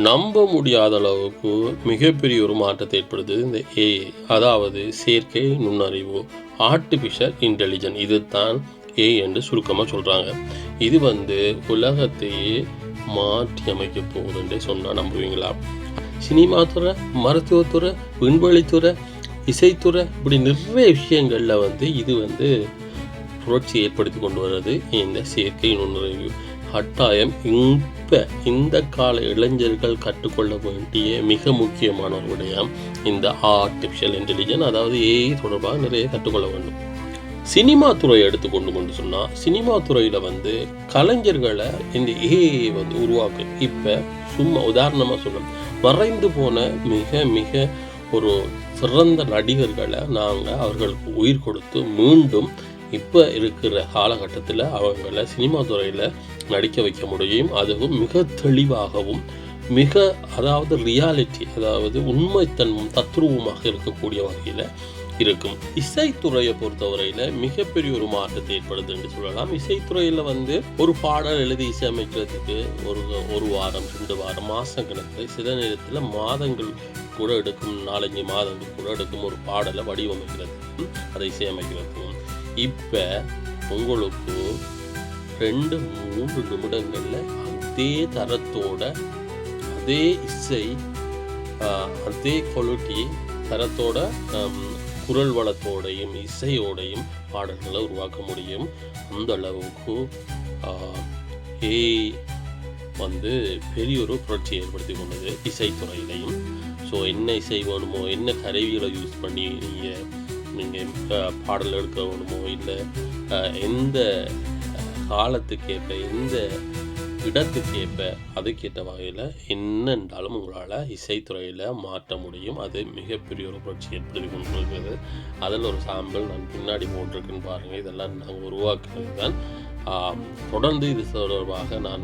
நம்ப முடியாத அளவுக்கு மிகப்பெரிய ஒரு மாற்றத்தை ஏற்படுத்துது இந்த ஏஐ, அதாவது செயற்கை நுண்ணறிவு, ஆர்டிஃபிஷியல் இன்டெலிஜென்ஸ். இது தான் ஏஐ என்று சுருக்கமாக சொல்கிறாங்க. இது உலகத்தையே மாற்றி அமைக்க போகுதுன்றே சொன்னால் நம்புவீங்களா? சினிமா துறை, மருத்துவத்துறை, விண்வெளித்துறை, இசைத்துறை, இப்படி நிறைய விஷயங்களில் இது புரட்சி ஏற்படுத்தி கொண்டு வர்றது இந்த செயற்கை நுண்ணறிவு. கட்டாயம் இந்த கால இளைஞர்கள் கற்றுக்கொள்ள வேண்டிய மிக முக்கியமான ஒரு விடயம் இந்த ஆர்டிஃபிஷியல் இன்டெலிஜென்ஸ், அதாவது ஏஐ தொடர்பாக நிறைய கற்றுக்கொள்ள வேண்டும். சினிமா துறையை எடுத்துக்கொண்டு சொன்னால், சினிமா துறையில் கலைஞர்களை இந்த ஏஐ உருவாக்கு. இப்போ சும்மா உதாரணமாக சொல்லணும், மறைந்து போன மிக மிக ஒரு சிறந்த நடிகர்களை நாங்கள் அவர்களுக்கு உயிர் கொடுத்து மீண்டும் இப்போ இருக்கிற காலகட்டத்தில் அவங்கள சினிமா துறையில் நடிக்க வைக்க முடியும். அதுவும் மிக தெளிவாகவும் அதாவது ரியாலிட்டி, அதாவது உண்மைத்தன்மையும் தத்ரூபமாக இருக்கக்கூடிய வகையில் இருக்கும். இசைத்துறையை பொறுத்தவரையில் மிகப்பெரிய ஒரு மாற்றத்தை ஏற்படுது என்று சொல்லலாம். இசைத்துறையில் ஒரு பாடல் எழுதி இசையமைக்கிறதுக்கு ஒரு வாரம் 2 வாரம் மாதம் கணக்கில், சில நேரத்தில் மாதங்கள் கூட எடுக்கும், 4-5 மாதங்கள் கூட எடுக்கும் ஒரு பாடலை வடிவமைக்கிறதுக்கும் அதை இசையமைக்கிறதுக்கும். இப்போ உங்களுக்கு 2-3 நிமிடங்களில் அதே தரத்தோட, அதே இசை, அதே குவாலிட்டி தரத்தோட, குரல் வளத்தோடையும் இசையோடையும் பாடல்களை உருவாக்க முடியும். அந்த அளவுக்கு ஏஐ பெரிய ஒரு புரட்சி ஏற்படுத்தி கொண்டது இசைத்துறையிலையும். ஸோ என்ன இசை வேணுமோ, என்ன கருவிகளை யூஸ் பண்ணி நீங்கள் பாடல் எடுக்க வேணுமோ, இல்லை எந்த காலத்துக்கேற்ப, எந்த இடத்துக்கேற்ப, அதுக்கேற்ற வகையில் என்னென்றாலும் உங்களால் இசைத்துறையில் மாற்ற முடியும். அது மிகப்பெரிய ஒரு புரட்சி ஏற்படுத்தி கொண்டிருக்கிறது. அதில் ஒரு சாம்பிள் நான் பின்னாடி போட்டிருக்குன்னு பாருங்கள். இதெல்லாம் நாங்கள் உருவாக்குறது தான். தொடர்ந்து இது தொடர்பாக நான்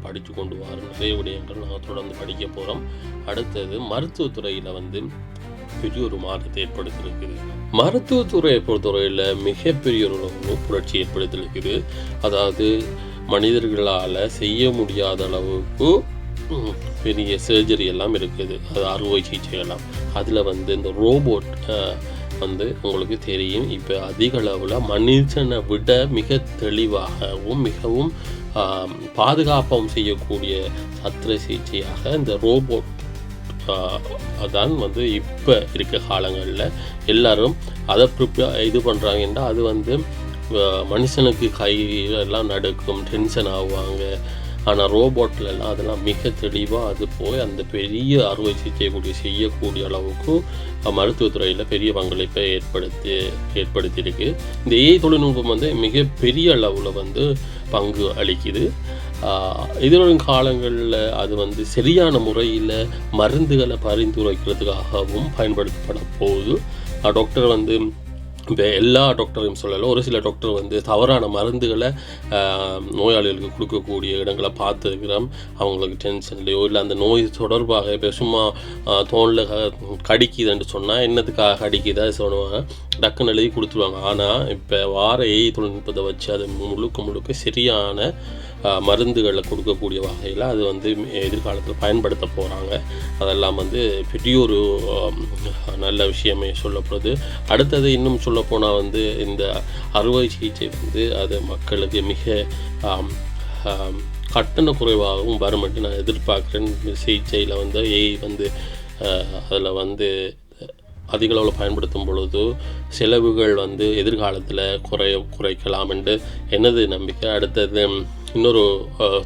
படித்து கொண்டு வர நிறைய விடயங்கள் நாங்கள் தொடர்ந்து படிக்க போகிறோம். அடுத்தது மருத்துவத்துறையில் பெரிய ஒரு மாற்றத்தை ஏற்படுத்தியிருக்குது. மருத்துவத்துறையை பொறுத்தவரையில் மிகப்பெரிய ஒரு புரட்சி ஏற்படுத்தியிருக்குது. அதாவது மனிதர்களால் செய்ய முடியாத அளவுக்கு பெரிய சர்ஜரி எல்லாம் இருக்குது, அது அறுவை சிகிச்சை எல்லாம். அதில் இந்த ரோபோட் உங்களுக்கு தெரியும், இப்போ அதிக அளவில் மனிதனை விட மிக தெளிவாகவும் மிகவும் பாதுகாப்பாகவும் செய்யக்கூடிய சத்திர சிகிச்சையாக இந்த ரோபோட் அதான் இப்போ இருக்க காலங்களில் எல்லாரும் அதை இது பண்ணுறாங்கன்னா, அது மனுஷனுக்கு கையெல்லாம் நடுக்கும், டென்ஷன் ஆகுவாங்க. ஆனால் ரோபோட்லலாம் அதெல்லாம் மிக தெளிவாக அது போய் அந்த பெரிய அறுவை சிகிச்சை செய்யக்கூடிய அளவுக்கு மருத்துவத்துறையில் பெரிய பங்களிப்பை ஏற்படுத்தியிருக்கு. இந்த ஏஐ தொழில்நுட்பம் மிகப்பெரிய அளவில் பங்கு அளிக்குது. எதிர்வரும் காலங்களில் அது சரியான முறையில் மருந்துகளை பரிந்துரைக்கிறதுக்காகவும் பயன்படுத்தப்பட போகுது. டாக்டர் இப்போ எல்லா டாக்டரையும் சொல்லலை, ஒரு சில டாக்டர் தவறான மருந்துகளை நோயாளிகளுக்கு கொடுக்கக்கூடிய இடங்களை பார்த்துருக்கிறோம். அவங்களுக்கு டென்ஷன்லையோ இல்லை அந்த நோய் தொடர்பாக இப்போ சும்மா தோலில் கடிக்குதுன்னு சொன்னால் என்னத்துக்காக கடிக்குதா சொல்லுவாங்க, டக்குன்னு எழுதி கொடுத்துருவாங்க. ஆனால் இப்போ ஏஐ தொழில்நுட்பத்தை வச்சு அது முழுக்க சரியான மருந்துகளை கொடுக்கக்கூடிய வகையில் அது எதிர்காலத்தில் பயன்படுத்த போகிறாங்க. அதெல்லாம் பெரிய ஒரு நல்ல விஷயமே சொல்லப்படுது. அடுத்தது இன்னும் சொல்லப்போனால் இந்த அறுவை சிகிச்சை அது மக்களுக்கு மிக கட்டண குறைவாகவும் வரும்னு நான் எதிர்பார்க்குறேன். சிகிச்சையில் ஏஐ அதில் அதிக அளவில் பயன்படுத்தும் பொழுது செலவுகள் எதிர்காலத்தில் குறைக்கலாம் என்று எனது நம்பிக்கை. அடுத்தது இன்னொரு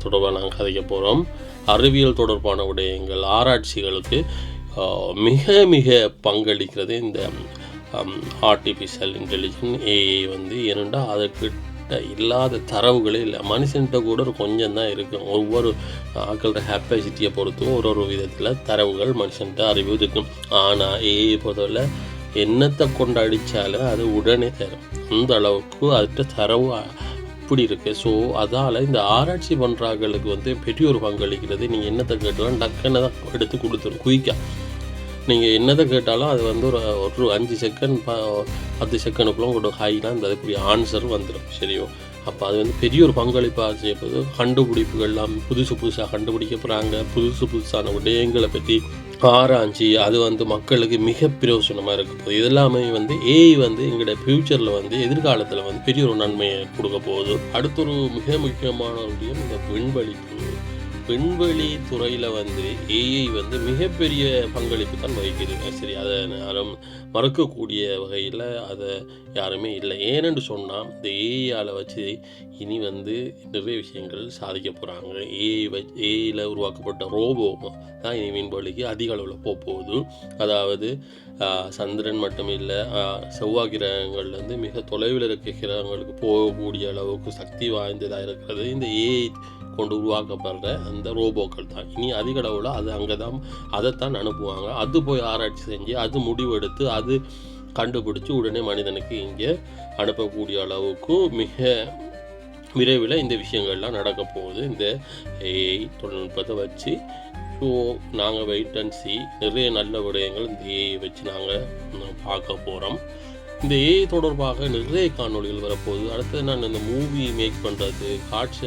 தொடர்பாக நாங்கள் கதைக்க போகிறோம். அறிவியல் தொடர்பான விடயங்கள், ஆராய்ச்சிகளுக்கு மிக மிக பங்களிக்கிறது இந்த ஆர்டிஃபிஷியல் இன்டெலிஜென்ஸ் ஏஐ. ஏனெண்டா அதற்கிட்ட இல்லாத தரவுகளே இல்லை. மனுஷன்கிட்ட கூட கொஞ்சம் தான் இருக்கும். ஒவ்வொரு ஆக்களோட கேப்பாசிட்டியை பொறுத்தும் ஒரு விதத்தில் தரவுகள் மனுஷன்கிட்ட அறிவு இருக்கும். ஆனால் ஏஐ பொறுத்தவரை என்னத்தை கொண்டு அடித்தாலும் அது உடனே தரும். அந்த அளவுக்கு அதுகிட்ட தரவு அப்படி இருக்குது. ஸோ அதால் இந்த ஆராய்ச்சி பண்ணுறாங்களுக்கு பெரிய ஒரு பங்களிக்கிறது. நீங்கள் என்னத்தை கேட்டாலும் டக்குன்னு தான் எடுத்து கொடுத்துரும். குயிக்காக நீங்கள் என்னதை கேட்டாலும் அது ஒரு 5 செகண்ட் 10 செகண்டுக்குள்ள உங்களோட ஹைனா அதுக்குரிய ஆன்சர் வந்துடும். சரியோ, அப்போ அது வந்து பெரிய ஒரு பங்களிப்பாக செய்யப்படுது. கண்டுபிடிப்புகள்லாம் புதுசாக கண்டுபிடிக்க போகிறாங்க. புதுசான விடயங்களை பற்றி ஆராய்ச்சி அது வந்து மக்களுக்கு மிக பிரயோஜனமாக இருக்க போகுது. இதெல்லாமே வந்து ஏஐ வந்து எங்களுடைய ஃப்யூச்சரில் வந்து எதிர்காலத்தில் வந்து பெரிய ஒரு நன்மையை கொடுக்க போகுது. அடுத்த ஒரு மிக முக்கியமான ஒரு விடயம் இந்த விண்வெளி துறையில் வந்து ஏஐ வந்து மிகப்பெரிய பங்களிப்பு தான் வகிக்குது. சரி, அதை யாரும் மறக்கக்கூடிய வகையில் அதை யாருமே இல்லை. ஏனென்று சொன்னால் இந்த ஏஐயால் வச்சு இனி வந்து நிறைய விஷயங்கள் சாதிக்க போகிறாங்க. ஏஐயில் உருவாக்கப்பட்ட ரோபோ தான் இனி விண்வெளிக்கு அதிக அளவில் போகுது. அதாவது சந்திரன் மட்டும் இல்லை, செவ்வாய் கிரகங்கள்லேருந்து மிக தொலைவில் இருக்க கிரகங்களுக்கு போகக்கூடிய அளவுக்கு சக்தி வாய்ந்ததாக இருக்கிறது இந்த ஏஐ கொண்டு உருவாக்கப்படுற அந்த ரோபோக்கள் தான். இனி அதிக அளவில் அது அங்கே தான் அதைத்தான் அனுப்புவாங்க. அது போய் ஆராய்ச்சி செஞ்சு அது முடிவெடுத்து அது கண்டுபிடிச்சி உடனே மனிதனுக்கு இங்கே அனுப்பக்கூடிய அளவுக்கு மிக விரைவில் இந்த விஷயங்கள்லாம் நடக்க போகுது இந்த ஏஐ தொழில்நுட்பத்தை வச்சு. ஸோ நாங்கள் வெயிட் அண்ட் சி, நிறைய நல்ல விடயங்கள் இந்த ஏஐ வச்சு நாங்கள் பார்க்க போகிறோம். இந்த ஏஐ தொடர்பாக நிறைய காணொளிகள் வரப்போகுது. அடுத்தது நான் இந்த மூவி மேக் பண்ணுறது, காட்சி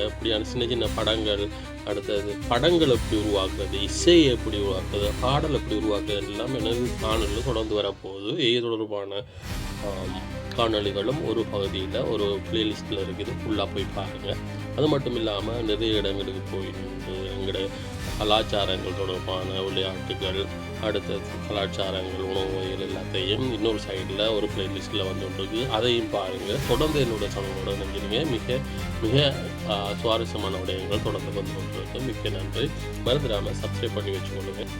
இப்படியான சின்ன படங்கள், அடுத்தது படங்கள் எப்படி உருவாக்குறது, இசை எப்படி உருவாக்குறது, பாடல் எப்படி உருவாக்குறது எல்லாம் எனது காணொலியில் தொடர்ந்து வரப்போகுது. ஏஐ தொடர்பான காணொலிகளும் ஒரு பகுதியில் ஒரு பிளேலிஸ்ட்டில் இருக்குது, ஃபுல்லாக போய் பாருங்கள். அது மட்டும் இல்லாமல் நிறைய இடங்களுக்கு போயிட்டு எங்களுடைய கலாச்சாரங்கள் தொடர்பான விளையாட்டுகள், அடுத்தது கலாச்சாரங்கள், உணவு வகைகள் எல்லாத்தையும் இன்னொரு சைடில் ஒரு பிளேலிஸ்ட்டில் வந்துருக்கு. அதையும் பாருங்கள். தொடர்ந்து என்னோட சேனலோட நினைக்கிறீங்க. மிக மிக சுவாரஸ்யமான விடயங்கள் தொடர்ந்து வந்து கொண்டிருக்கு. மிக்க நன்றி. மறந்துடாமல் சப்ஸ்கிரைப் பண்ணி வச்சுக்கொள்ளுங்கள்.